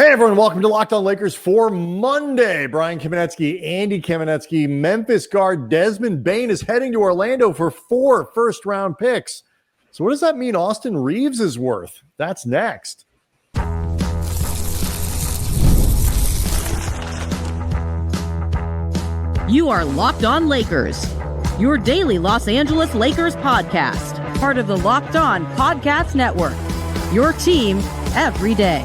Hey everyone, welcome to Locked On Lakers for Monday. Brian Kamenetsky, Andy Kamenetsky, Memphis guard Desmond Bane is heading to Orlando for 4 first-round picks. So what does that mean Austin Reaves is worth? That's next. You are Locked On Lakers, your daily Los Angeles Lakers podcast, part of the Locked On Podcast Network, your team every day.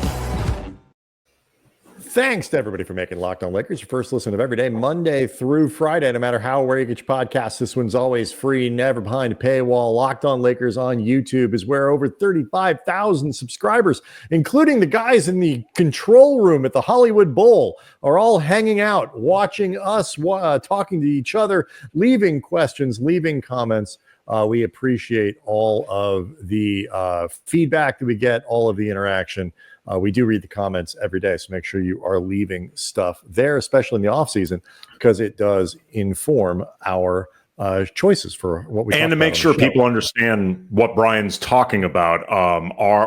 Thanks to everybody for making Locked On Lakers your first listen of every day, Monday through Friday. No matter where you get your podcasts, this one's always free, never behind a paywall. Locked On Lakers on YouTube is where over 35,000 subscribers, including the guys in the control room at the Hollywood Bowl, are all hanging out, watching us, talking to each other, leaving questions, leaving comments. We appreciate all of the feedback that we get, all of the interaction. We do read the comments every day, so make sure you are leaving stuff there, especially in the offseason, because it does inform our choices for what we and to make sure people understand what Brian's talking about.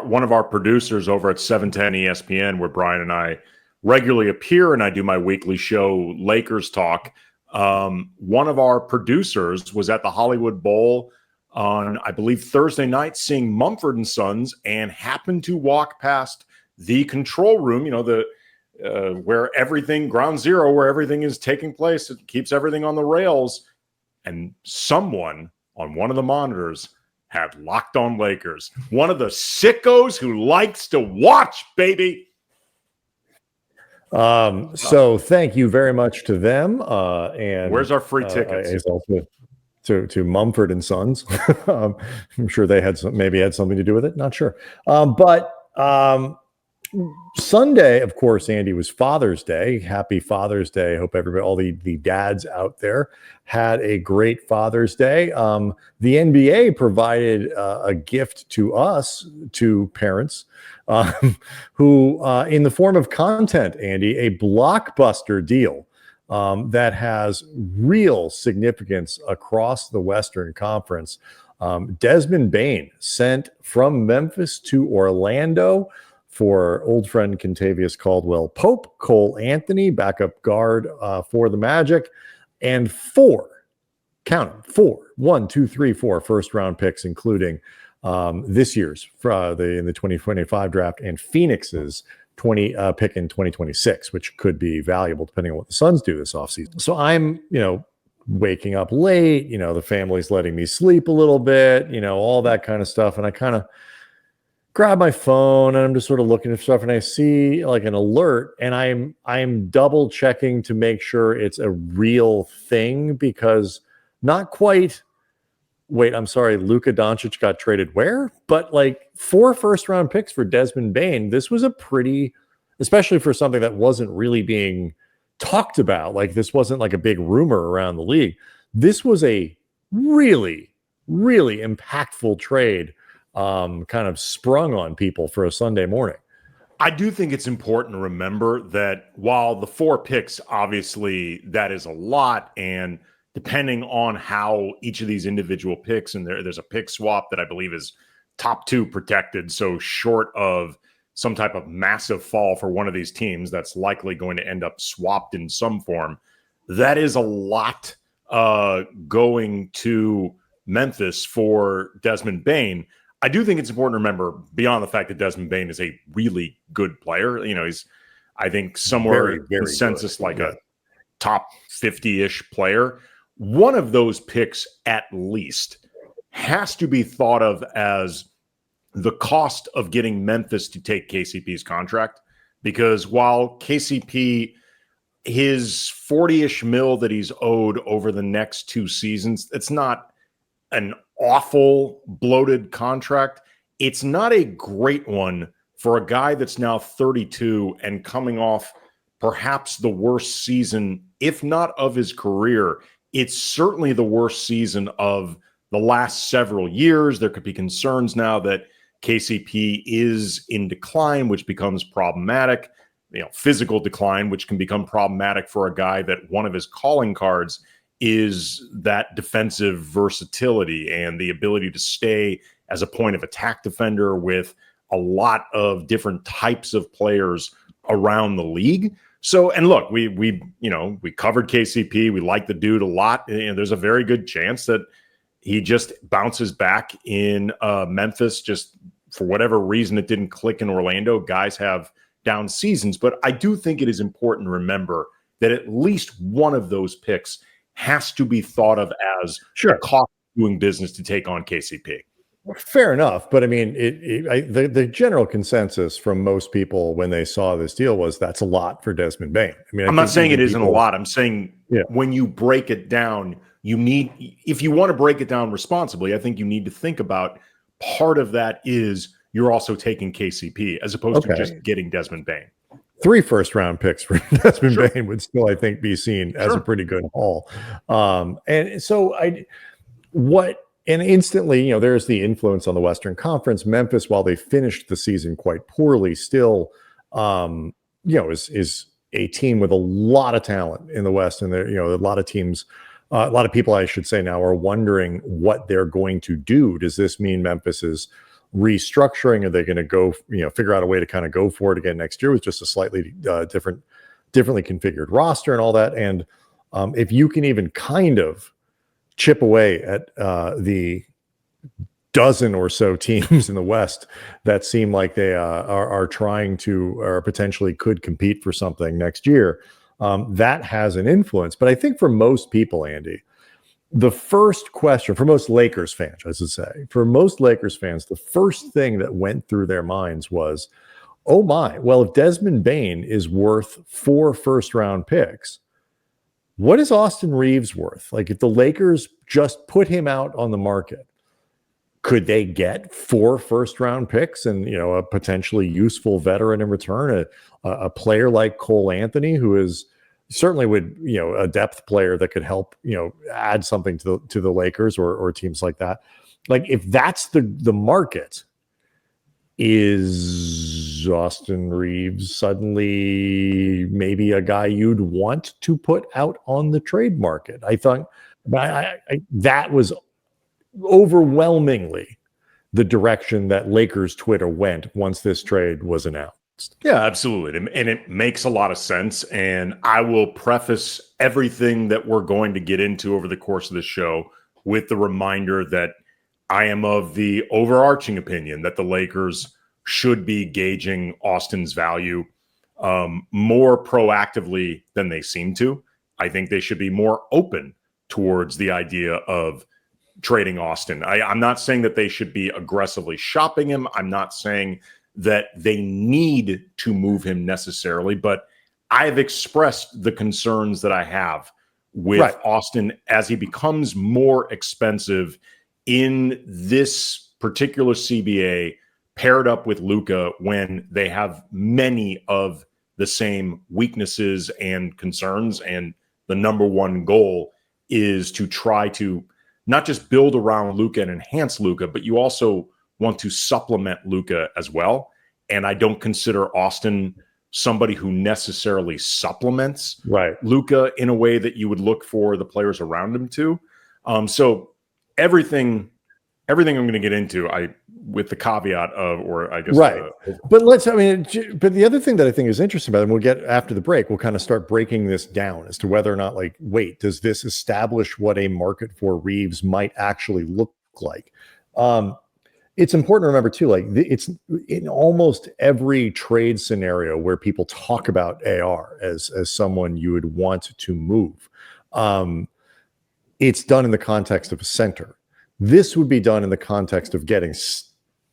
One of our producers over at 710 ESPN, where Brian and I regularly appear, and I do my weekly show, Lakers Talk. One of our producers was at the Hollywood Bowl on, I believe, Thursday night, seeing Mumford & Sons, and happened to walk past the control room, where everything, ground zero, where everything is taking place. It keeps everything on the rails. And someone on one of the monitors had Locked On Lakers. One of the sickos who likes to watch, baby. So thank you very much to them. And where's our free tickets? Also to Mumford & Sons. I'm sure they had maybe had something to do with it. Not sure. But Sunday, of course, Andy, was Father's Day. Happy Father's Day. Hope everybody, all the dads out there, had a great Father's Day. The NBA provided a gift to us, to parents, who, in the form of content, Andy, a blockbuster deal that has real significance across the Western Conference. Desmond Bane sent from Memphis to Orlando for old friend Kentavious Caldwell-Pope, Cole Anthony, backup guard for the Magic, and 4 first-round picks, including this year's in the 2025 draft, and Phoenix's pick in 2026, which could be valuable depending on what the Suns do this offseason. So I'm, waking up late, the family's letting me sleep a little bit, all that kind of stuff. And I kind of grab my phone and I'm just sort of looking at stuff, and I see like an alert, and I'm double checking to make sure it's a real thing, because not quite. Wait, I'm sorry. Luka Doncic got traded where? But like 4 first-round picks for Desmond Bane. This was a pretty, especially for something that wasn't really being talked about. Like, this wasn't like a big rumor around the league. This was a really, really impactful trade, kind of sprung on people for a Sunday morning. I do think it's important to remember that while the 4 picks, obviously that is a lot, and depending on how each of these individual picks, and there's a pick swap that I believe is top 2 protected. So short of some type of massive fall for one of these teams that's likely going to end up swapped in some form, that is a lot going to Memphis for Desmond Bane. I do think it's important to remember, beyond the fact that Desmond Bane is a really good player, he's, I think, somewhere in consensus, like a top 50-ish player. One of those picks, at least, has to be thought of as the cost of getting Memphis to take KCP's contract. Because while KCP, his 40-ish mil that he's owed over the next 2 seasons, it's not an awful bloated contract. It's not a great one for a guy that's now 32 and coming off perhaps the worst season, if not of his career. It's certainly the worst season of the last several years. There could be concerns now that KCP is in decline, which becomes problematic, physical decline, which can become problematic for a guy that one of his calling cards is that defensive versatility and the ability to stay as a point of attack defender with a lot of different types of players around the league. So, and look, we covered KCP. We like the dude a lot. There's a very good chance that he just bounces back in Memphis. Just for whatever reason, it didn't click in Orlando. Guys have down seasons, but I do think it is important to remember that at least one of those picks has to be thought of as a cost of doing business to take on KCP. Fair enough, but I mean, the general consensus from most people when they saw this deal was that's a lot for Desmond Bane. I mean, I'm not saying it isn't a lot. I'm saying when you break it down, if you want to break it down responsibly, I think you need to think about part of that is you're also taking KCP as opposed to just getting Desmond Bane. 3 first-round picks for Desmond Bane would still, I think, be seen as a pretty good haul. And so And instantly, there's the influence on the Western Conference. Memphis, while they finished the season quite poorly, still, is a team with a lot of talent in the West. And there, a lot of teams, a lot of people, I should say now, are wondering what they're going to do. Does this mean Memphis is restructuring? Are they going to go, figure out a way to kind of go for it again next year with just a slightly differently configured roster and all that? And if you can even kind of chip away at the dozen or so teams in the West that seem like they are trying to or potentially could compete for something next year, that has an influence. But I think for most people, Andy, the first question, for most Lakers fans, I should say, for most Lakers fans, the first thing that went through their minds was, oh my, well, if Desmond Bane is worth 4 first-round picks, what is Austin Reaves worth? Like, if the Lakers just put him out on the market, could they get 4 first-round picks and, a potentially useful veteran in return, a player like Cole Anthony, who is certainly a depth player that could help, add something to the Lakers or teams like that. Like, if that's the market, is Austin Reaves suddenly maybe a guy you'd want to put out on the trade market? I thought that was overwhelmingly the direction that Lakers Twitter went once this trade was announced. Yeah, absolutely. And it makes a lot of sense. And I will preface everything that we're going to get into over the course of the show with the reminder that I am of the overarching opinion that the Lakers should be gauging Austin's value more proactively than they seem to. I think they should be more open towards the idea of trading Austin. I'm not saying that they should be aggressively shopping him. I'm not saying that they need to move him necessarily, but I've expressed the concerns that I have with Austin as he becomes more expensive in this particular CBA paired up with Luka when they have many of the same weaknesses and concerns. And the number one goal is to try to not just build around Luka and enhance Luka, but you also want to supplement Luka as well. And I don't consider Austin somebody who necessarily supplements Luka in a way that you would look for the players around him to. So everything I'm going to get into, with the caveat of, or I guess, but but the other thing that I think is interesting about it, and we'll get after the break, we'll kind of start breaking this down as to whether or not, does this establish what a market for Reaves might actually look like? It's important to remember too, it's in almost every trade scenario where people talk about AR as someone you would want to move. It's done in the context of a center. This would be done in the context of getting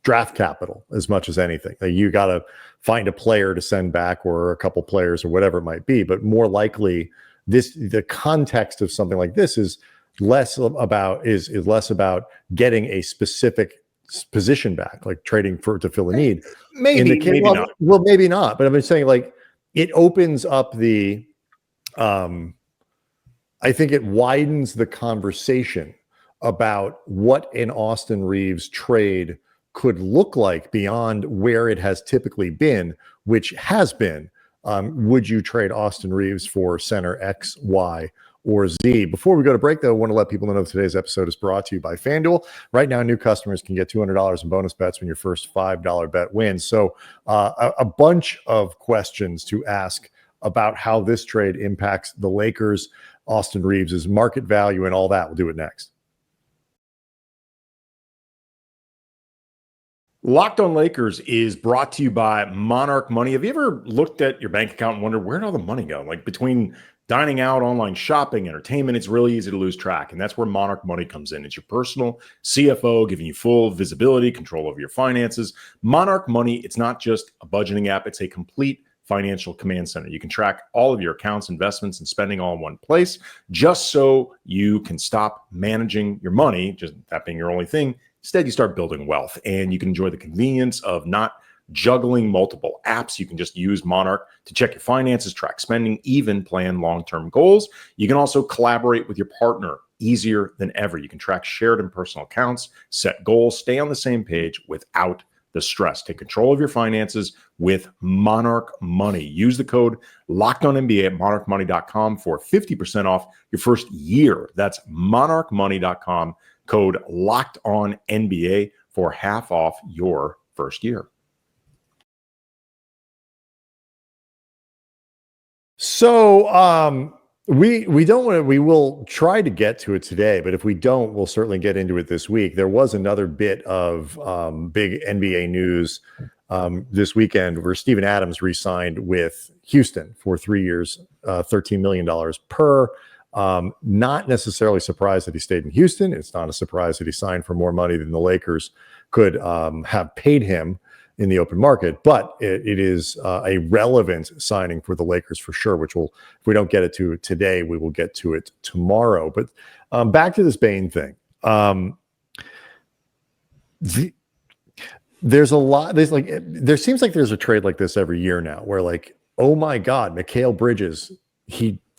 draft capital as much as anything. You got to find a player to send back or a couple players or whatever it might be. But more likely, the context of something like this is less about getting a specific position back, like trading to fill a need. Maybe not. Well, maybe not. But I'm just saying, it opens up the. I think it widens the conversation about what an Austin Reaves trade could look like beyond where it has typically been, which has been, would you trade Austin Reaves for center X, Y, or Z. Before we go to break, though, I want to let people know that today's episode is brought to you by FanDuel. Right now, new customers can get $200 in bonus bets when your first $5 bet wins. So a bunch of questions to ask about how this trade impacts the Lakers, Austin Reaves' market value, and all that. We'll do it next. Locked on Lakers is brought to you by Monarch Money. Have you ever looked at your bank account and wondered where'd all the money go? Like between dining out, online shopping, entertainment, it's really easy to lose track. And that's where Monarch Money comes in. It's your personal CFO giving you full visibility, control over your finances. Monarch Money, it's not just a budgeting app. It's a complete financial command center. You can track all of your accounts, investments, and spending all in one place, just so you can stop managing your money, just that being your only thing. Instead, you start building wealth, and you can enjoy the convenience of not juggling multiple apps. You can just use Monarch to check your finances, track spending, even plan long-term goals. You can also collaborate with your partner easier than ever. You can track shared and personal accounts, set goals, stay on the same page without the stress. Take control of your finances with Monarch Money. Use the code LOCKEDONNBA at monarchmoney.com for 50% off your first year. That's monarchmoney.com. Code LOCKEDONNBA for half off your first year. So we will try to get to it today, but if we don't, we'll certainly get into it this week. There was another bit of big NBA news this weekend where Steven Adams re-signed with Houston for 3 years, $13 million per. Not necessarily surprised that he stayed in Houston. It's not a surprise that he signed for more money than the Lakers could have paid him in the open market, but it is a relevant signing for the Lakers for sure, which will, if we don't get it to today, we will get to it tomorrow. But back to this Bane thing. There seems like there's a trade like this every year now where like, oh my God, Mikal Bridges,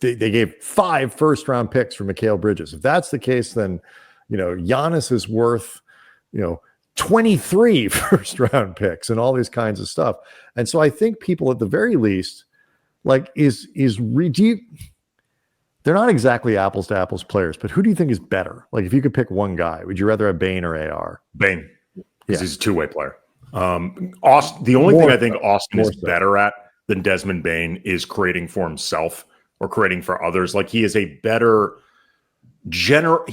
they gave 5 first-round picks for Mikal Bridges. If that's the case, then, Giannis is worth, 23 first-round picks and all these kinds of stuff. And so I think people at the very least, like, they're not exactly apples to apples players, but who do you think is better? Like, if you could pick one guy, would you rather have Bane or AR? Bane, because he's a two-way player. The only thing I think Austin is better at than Desmond Bane is creating for himself or creating for others. Like, he is a better generator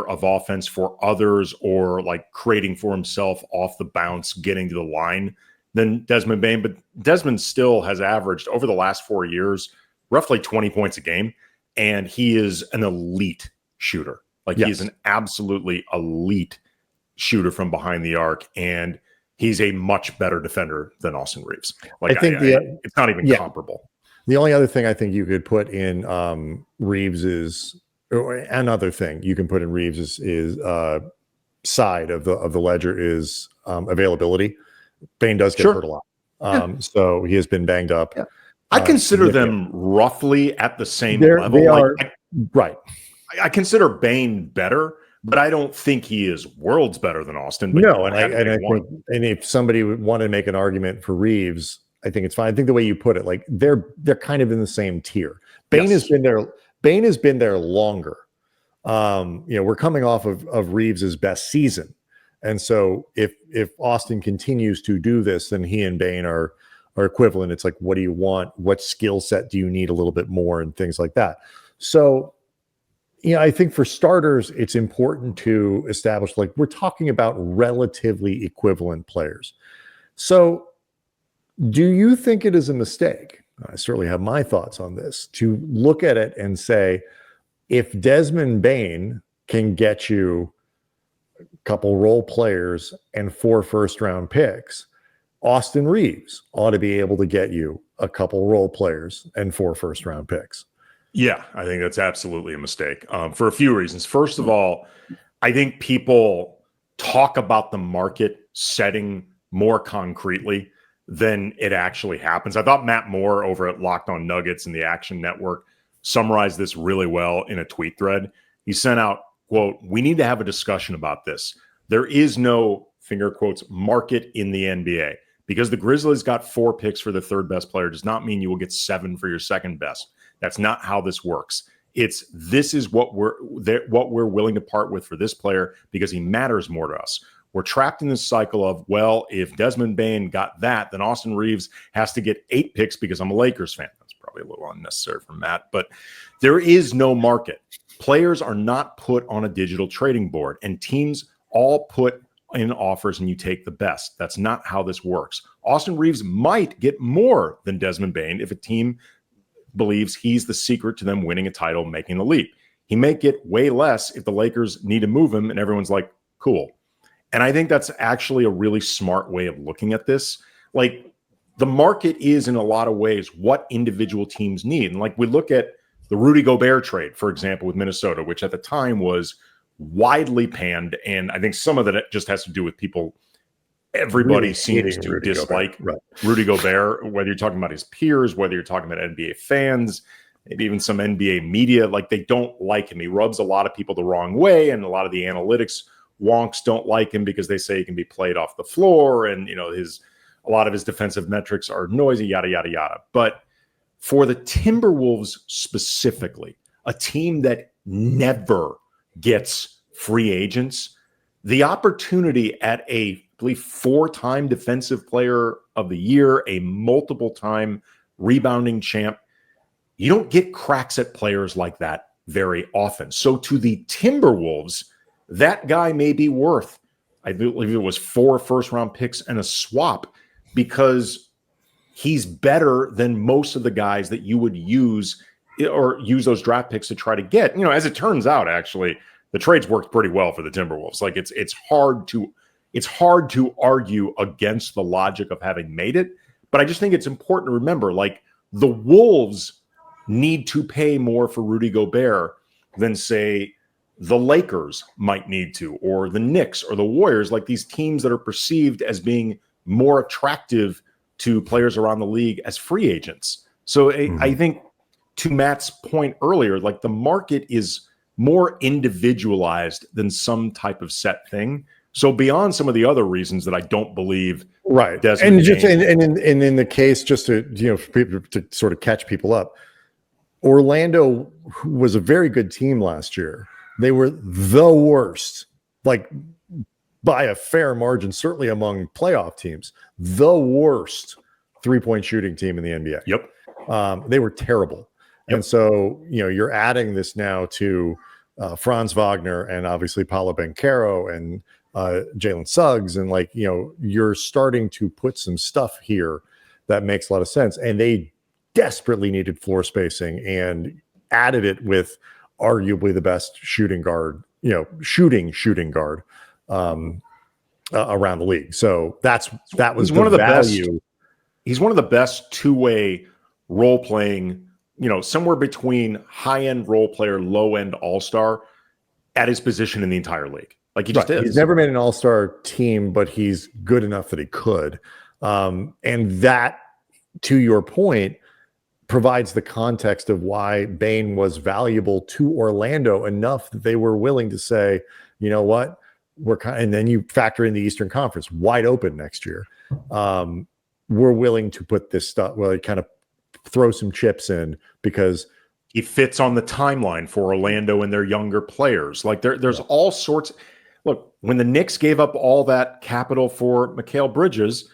of offense for others, or like creating for himself off the bounce, getting to the line, than Desmond Bane. But Desmond still has averaged over the last 4 years roughly 20 points a game, and he is an elite shooter. Like, he's an absolutely elite shooter from behind the arc, and he's a much better defender than Austin Reaves. Like, I think it's not even comparable. The only other thing I think you could put in Reaves is, or another thing you can put in Reaves is side of the ledger is availability. Bane does get hurt a lot, so he has been banged up. Yeah. I consider them roughly at the same level. They are right. I consider Bane better, but I don't think he is worlds better than Austin. But no, I think if somebody would want to make an argument for Reaves, I think it's fine. I think the way you put it, like they're kind of in the same tier. Bane has been there. Bane has been there longer. We're coming off of Reaves's best season, and so if Austin continues to do this, then he and Bane are equivalent. It's like, what do you want? What skill set do you need a little bit more, and things like that. So, I think for starters, it's important to establish, like, we're talking about relatively equivalent players. So, do you think it is a mistake? I certainly have my thoughts on this, to look at it and say, if Desmond Bane can get you a couple role players and 4 first-round picks, Austin Reaves ought to be able to get you a couple role players and 4 first-round picks. Yeah, I think that's absolutely a mistake for a few reasons. First of all, I think people talk about the market setting more concretely than it actually happens. I thought Matt Moore over at Locked On Nuggets and the Action Network summarized this really well in a tweet thread. He sent out, quote, "We need to have a discussion about this. There is no," finger quotes, "market in the NBA. Because the Grizzlies got 4 picks for the third best player does not mean you will get 7 for your second best. That's not how this works. This is what we're willing to part with for this player because he matters more to us. We're trapped in this cycle of, well, if Desmond Bane got that, then Austin Reaves has to get 8 picks because I'm a Lakers fan. That's probably a little unnecessary for Matt, but there is no market. Players are not put on a digital trading board, and teams all put in offers and you take the best. That's not how this works. Austin Reaves might get more than Desmond Bane if a team believes he's the secret to them winning a title, making the leap. He may get way less if the Lakers need to move him and everyone's like, cool. And I think that's actually a really smart way of looking at this. Like, the market is in a lot of ways what individual teams need. And like, we look at the Rudy Gobert trade, for example, with Minnesota, which at the time was widely panned. And I think some of that just has to do with people. Everybody really seems to Rudy dislike Rudy Gobert, whether you're talking about his peers, whether you're talking about NBA fans, maybe even some NBA media. Like, they don't like him. He rubs a lot of people the wrong way. And a lot of the analytics wonks don't like him because they say he can be played off the floor. And, you know, a lot of his defensive metrics are noisy, yada, yada, yada. But for the Timberwolves specifically, a team that never gets free agents, the opportunity at I believe 4-time defensive player of the year, a multiple-time rebounding champ, you don't get cracks at players like that very often. So to the Timberwolves, that guy may be worth, I believe it was 4 first-round picks and a swap, because he's better than most of the guys that you would use or use those draft picks to try to get. You know, as it turns out, actually, the trades worked pretty well for the Timberwolves. Like, it's hard to argue against the logic of having made it, but I just think it's important to remember, like, the Wolves need to pay more for Rudy Gobert than, say, the Lakers might need to, or the Knicks or the Warriors, like these teams that are perceived as being more attractive to players around the league as free agents. So I think, to Matt's point earlier, like, the market is more individualized than some type of set thing. So beyond some of the other reasons that I don't believe, right? Desmond and just and in the case, just to, you know, for people to sort of catch people up, Orlando was a very good team last year. They were the worst, like, by a fair margin, certainly among playoff teams, the worst 3-point shooting team in the NBA. Yep. They were terrible. Yep. And so, you know, you're adding this now to Franz Wagner and obviously Paolo Banchero and Jalen Suggs. And, like, you know, you're starting to put some stuff here that makes a lot of sense. And they desperately needed floor spacing and added it with arguably the best shooting guard, you know, shooting guard around the league. So that was one of the value. Best. He's one of the best two-way role playing, you know, somewhere between high-end role player, low-end all-star at his position in the entire league. Like, he just is. He's never made an all-star team, but he's good enough that he could. And that, to your point, provides the context of why Bane was valuable to Orlando enough that they were willing to say, you know what, and then you factor in the Eastern Conference wide open next year. We're willing to put this stuff, well, kind of throw some chips in because he fits on the timeline for Orlando and their younger players. Like, there's all sorts. Look, when the Knicks gave up all that capital for Mikal Bridges,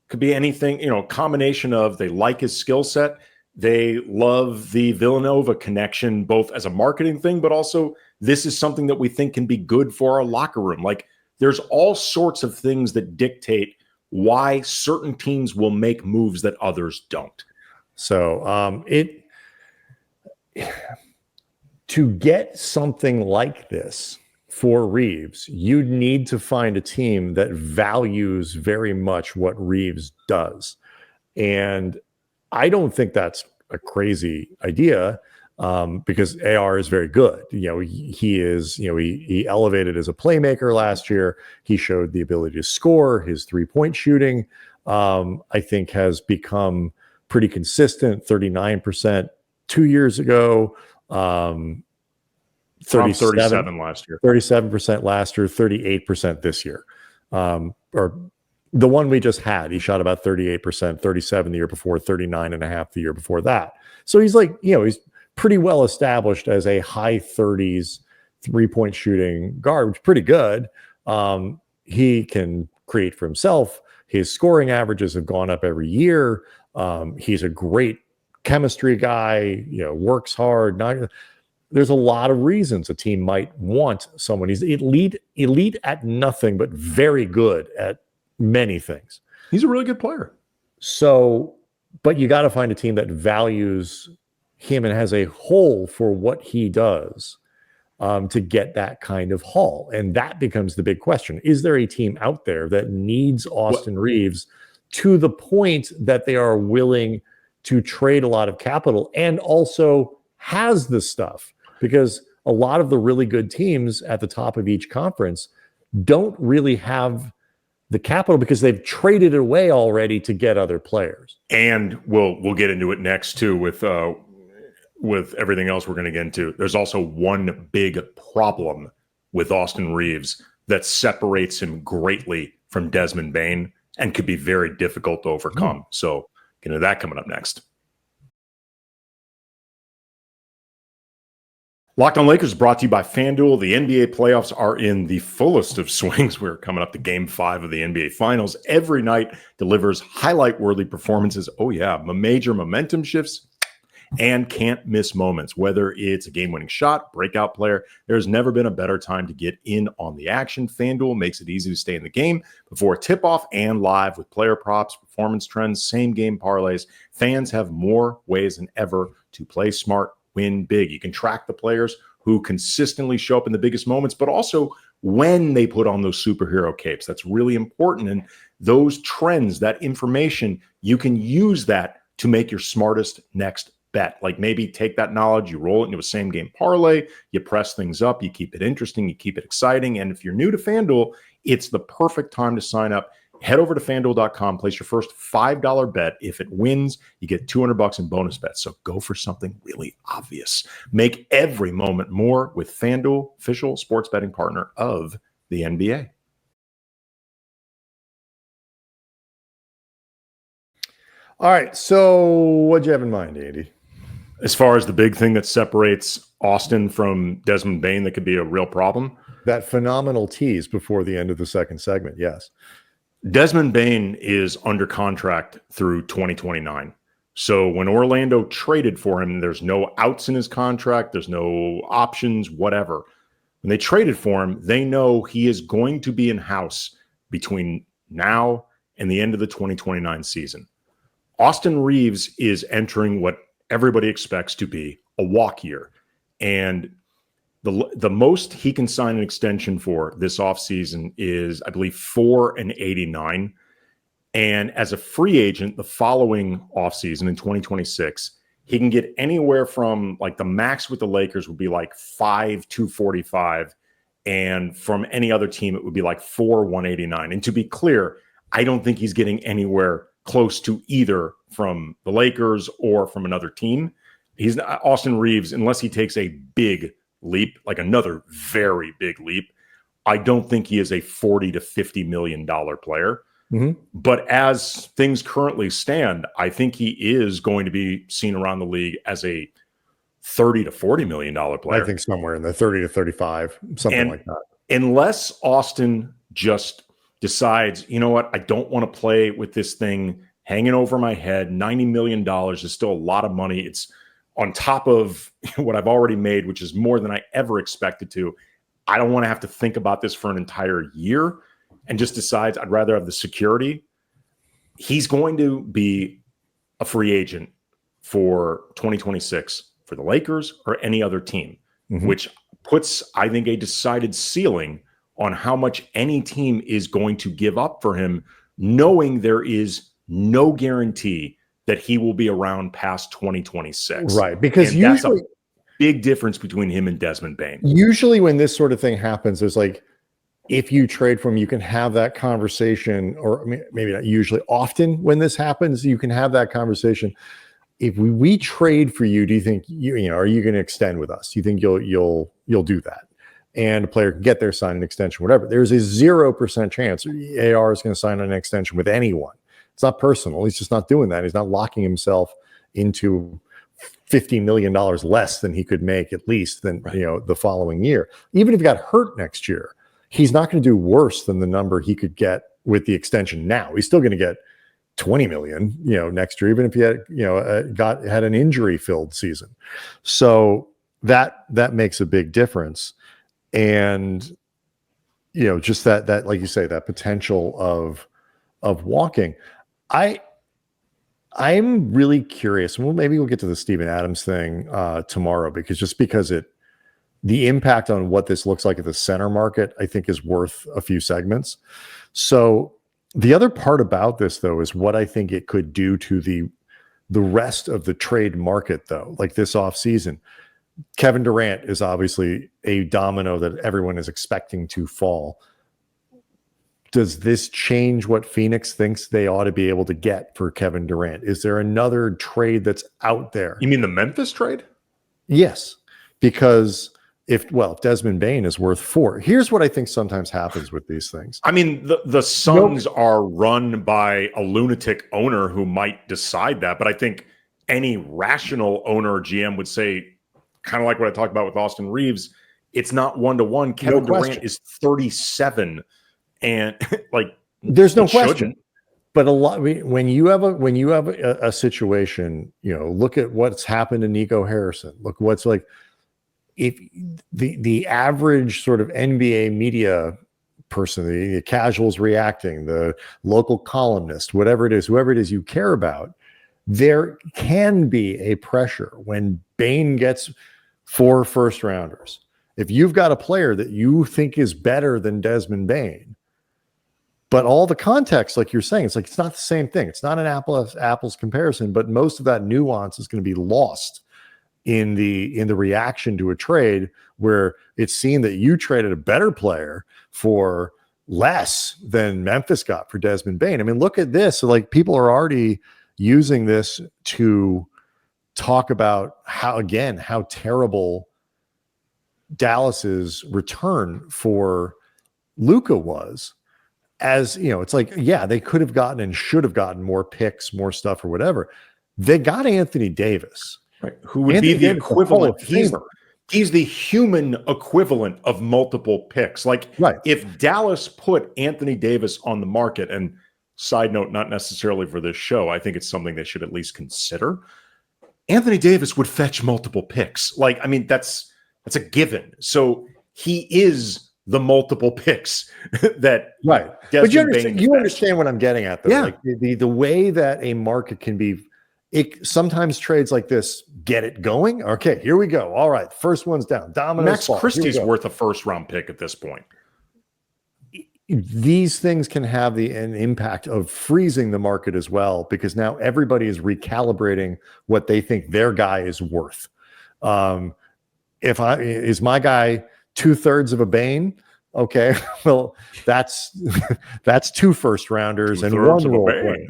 could be anything, you know, combination of they like his skill set. They love the Villanova connection, both as a marketing thing, but also this is something that we think can be good for our locker room. Like, there's all sorts of things that dictate why certain teams will make moves that others don't. So to get something like this for Reaves, you need to find a team that values very much what Reaves does. And I don't think that's a crazy idea because AR is very good. You know, he is, you know, he elevated as a playmaker last year. He showed the ability to score. His 3-point shooting, I think, has become pretty consistent, 39% 2 years ago, 37 last year, 37% last year, 38% this year, or The one we just had, he shot about 38%, 37 the year before, 39.5 the year before that. So he's like, he's pretty well established as a high 30s 3-point shooting guard, which is pretty good. He can create for himself. His scoring averages have gone up every year. He's a great chemistry guy, works hard. There's a lot of reasons a team might want someone. He's elite at nothing, but very good at many things. He's a really good player. So, but you got to find a team that values him and has a hole for what he does to get that kind of haul. And that becomes the big question. Is there a team out there that needs Austin Reaves to the point that they are willing to trade a lot of capital and also has the stuff? Because a lot of the really good teams at the top of each conference don't really have the capital because they've traded it away already to get other players. And we'll get into it next too with everything else we're going to get into. There's also one big problem with Austin Reaves that separates him greatly from Desmond Bane and could be very difficult to overcome. So get into that coming up next. Locked On Lakers is brought to you by FanDuel. The NBA playoffs are in the fullest of swings. We're coming up to Game 5 of the NBA Finals. Every night delivers highlight-worthy performances. Oh, yeah, major momentum shifts and can't miss moments. Whether it's a game-winning shot, breakout player, there's never been a better time to get in on the action. FanDuel makes it easy to stay in the game before tip-off and live with player props, performance trends, same-game parlays. Fans have more ways than ever to play smart, win big. You can track the players who consistently show up in the biggest moments, but also when they put on those superhero capes. That's really important. And those trends, that information, you can use that to make your smartest next bet. Like maybe take that knowledge, you roll it into a same game parlay, you press things up, you keep it interesting, you keep it exciting. And if you're new to FanDuel, it's the perfect time to sign up. Head over to FanDuel.com, place your first $5 bet. If it wins, you get $200 in bonus bets. So go for something really obvious. Make every moment more with FanDuel, official sports betting partner of the NBA. All right. So what'd you have in mind, Andy? As far as the big thing that separates Austin from Desmond Bane that could be a real problem? That phenomenal tease before the end of the second segment, yes. Desmond Bane is under contract through 2029. So when Orlando traded for him, there's no outs in his contract. There's no options, whatever. When they traded for him, they know he is going to be in-house between now and the end of the 2029 season. Austin Reaves is entering what everybody expects to be a walk year. And the most he can sign an extension for this offseason is, I believe, $4.89. And as a free agent, the following offseason in 2026, he can get anywhere from like the max with the Lakers would be like $5.245. And from any other team, it would be like $4.189. And to be clear, I don't think he's getting anywhere close to either from the Lakers or from another team. He's not, Austin Reaves, unless he takes a big leap, like another very big leap, I don't think he is a $40 to $50 million player. Mm-hmm. But as things currently stand, I think he is going to be seen around the league as a $30 to $40 million player. I think somewhere in the 30 to 35, something like that. Unless Austin just decides, you know what, I don't want to play with this thing hanging over my head. $90 million is still a lot of money. It's on top of what I've already made, which is more than I ever expected to. I don't want to have to think about this for an entire year, and just decides I'd rather have the security. He's going to be a free agent for 2026 for the Lakers or any other team, which puts, I think, a decided ceiling on how much any team is going to give up for him, knowing there is no guarantee that he will be around past 2026. Right. Because and usually that's a big difference between him and Desmond Bane. Usually when this sort of thing happens, there's like, if you trade for him, you can have that conversation, or maybe not usually, often when this happens, you can have that conversation. If we trade for you, do you think you know, are you going to extend with us? Do you think you'll do that? and a player can get there, sign an extension, whatever. There's a 0% chance AR is going to sign an extension with anyone. It's not personal. He's just not doing that. He's not locking himself into $50 million less than he could make at least than the following year. Even if he got hurt next year, he's not going to do worse than the number he could get with the extension now. He's still going to get 20 million, next year, even if he had, had an injury filled season. So that makes a big difference. And, just that, like you say, that potential of walking. I'm really curious. Well, maybe we'll get to the Steven Adams thing tomorrow, because the impact on what this looks like at the center market, I think, is worth a few segments. So the other part about this, though, is what I think it could do to the rest of the trade market, though, like this offseason. Kevin Durant is obviously a domino that everyone is expecting to fall. Does this change what Phoenix thinks they ought to be able to get for Kevin Durant? Is there another trade that's out there? You mean the Memphis trade? Yes, because if Desmond Bane is worth $4, here's what I think sometimes happens with these things. I mean, the Suns are run by a lunatic owner who might decide that, but I think any rational owner or GM would say, kind of like what I talked about with Austin Reaves, it's not 1-to-1. Kevin Durant is 37. And there's no question, but when you have a situation, look at what's happened to Nico Harrison. Look what's like, if the average sort of NBA media person, the casuals reacting, the local columnist, whoever it is you care about, there can be a pressure when Bane gets 4 first rounders. If you've got a player that you think is better than Desmond Bane, but all the context, like you're saying, it's not the same thing. It's not an apples comparison, but most of that nuance is going to be lost in the reaction to a trade where it's seen that you traded a better player for less than Memphis got for Desmond Bane. I mean, look at this. So people are already using this to talk about how terrible Dallas's return for Luka was. As it's they could have gotten and should have gotten more picks, more stuff or whatever. They got Anthony Davis, right? Who would be the equivalent. He's the human equivalent of multiple picks. If Dallas put Anthony Davis on the market, and side note, not necessarily for this show, I think it's something they should at least consider. Anthony Davis would fetch multiple picks. That's a given. So he is the multiple picks that but you understand what I'm getting at, though. Yeah. The way that a market can be, sometimes trades like this get it going. Okay, here we go. All right, first one's down. Domino. Max Christie's worth a first-round pick at this point. These things can have an impact of freezing the market as well, because now everybody is recalibrating what they think their guy is worth. Is my guy 2/3 of a Bane? Okay, well, that's 2 first rounders and 1 role player.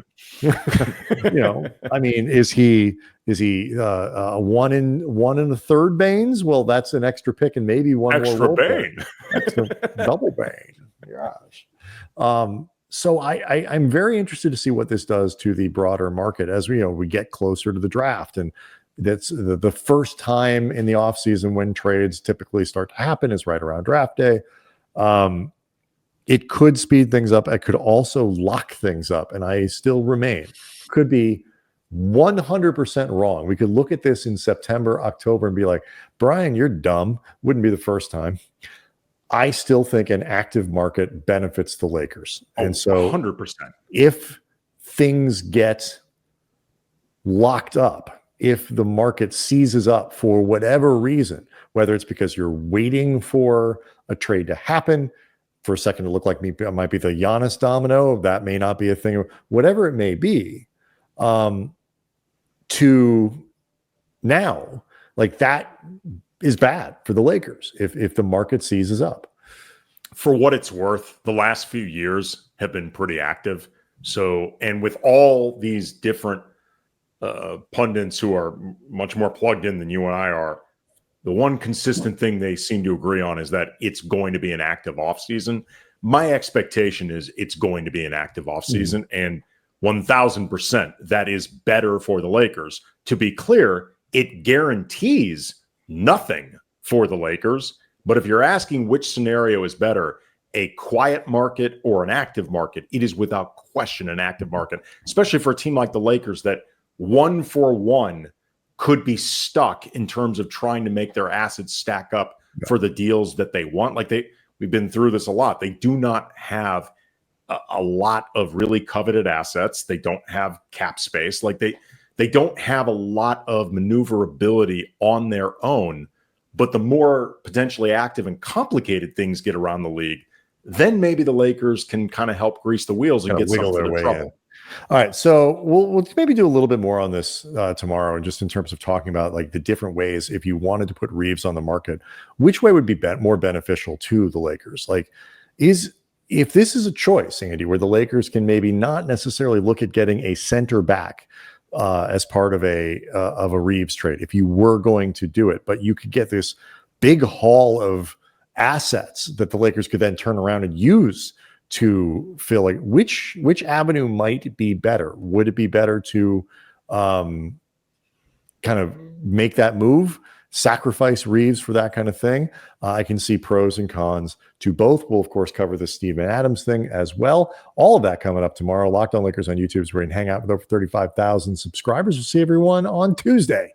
I mean, is he a 1 and 1/3 Banes? Well, that's an extra pick and maybe 1 extra more Bane, extra double Bane. Gosh. So I'm very interested to see what this does to the broader market as we get closer to the draft. And that's the first time in the offseason when trades typically start to happen is right around draft day. It could speed things up. It could also lock things up. And I still could be 100% wrong. We could look at this in September, October and be like, Brian, you're dumb. Wouldn't be the first time. I still think an active market benefits the Lakers. And so 100%. If things get locked up, if the market seizes up for whatever reason, whether it's because you're waiting for a trade to happen, for a second to look like it might be the Giannis domino, that may not be a thing, whatever it may be, to now, that is bad for the Lakers if the market seizes up. For what it's worth, the last few years have been pretty active. So, and with all these different pundits who are much more plugged in than you and I are, the one consistent thing they seem to agree on is that it's going to be an active offseason. My expectation is it's going to be an active offseason, and 1,000% that is better for the Lakers. To be clear, it guarantees nothing for the Lakers. But if you're asking which scenario is better, a quiet market or an active market, it is without question an active market, especially for a team like the Lakers that 1-for-1 could be stuck in terms of trying to make their assets stack up for the deals that they want. We've been through this a lot. They do not have a lot of really coveted assets. They don't have cap space. They don't have a lot of maneuverability on their own. But the more potentially active and complicated things get around the league, then maybe the Lakers can kind of help grease the wheels and get some of their trouble. In. All right, so we'll maybe do a little bit more on this tomorrow, and just in terms of talking about like the different ways if you wanted to put Reaves on the market, which way would be more beneficial to the Lakers? Like, if this is a choice, Andy, where the Lakers can maybe not necessarily look at getting a center back as part of a Reaves trade, if you were going to do it, but you could get this big haul of assets that the Lakers could then turn around and use to fill, like which avenue might be better? Would it be better to kind of make that move, sacrifice Reaves for that kind of thing? I can see pros and cons to both. We'll of course cover the Steven Adams thing as well. All of that coming up tomorrow. Locked On Lakers on YouTube is where you can hang out with over 35,000 subscribers. We'll see everyone on Tuesday.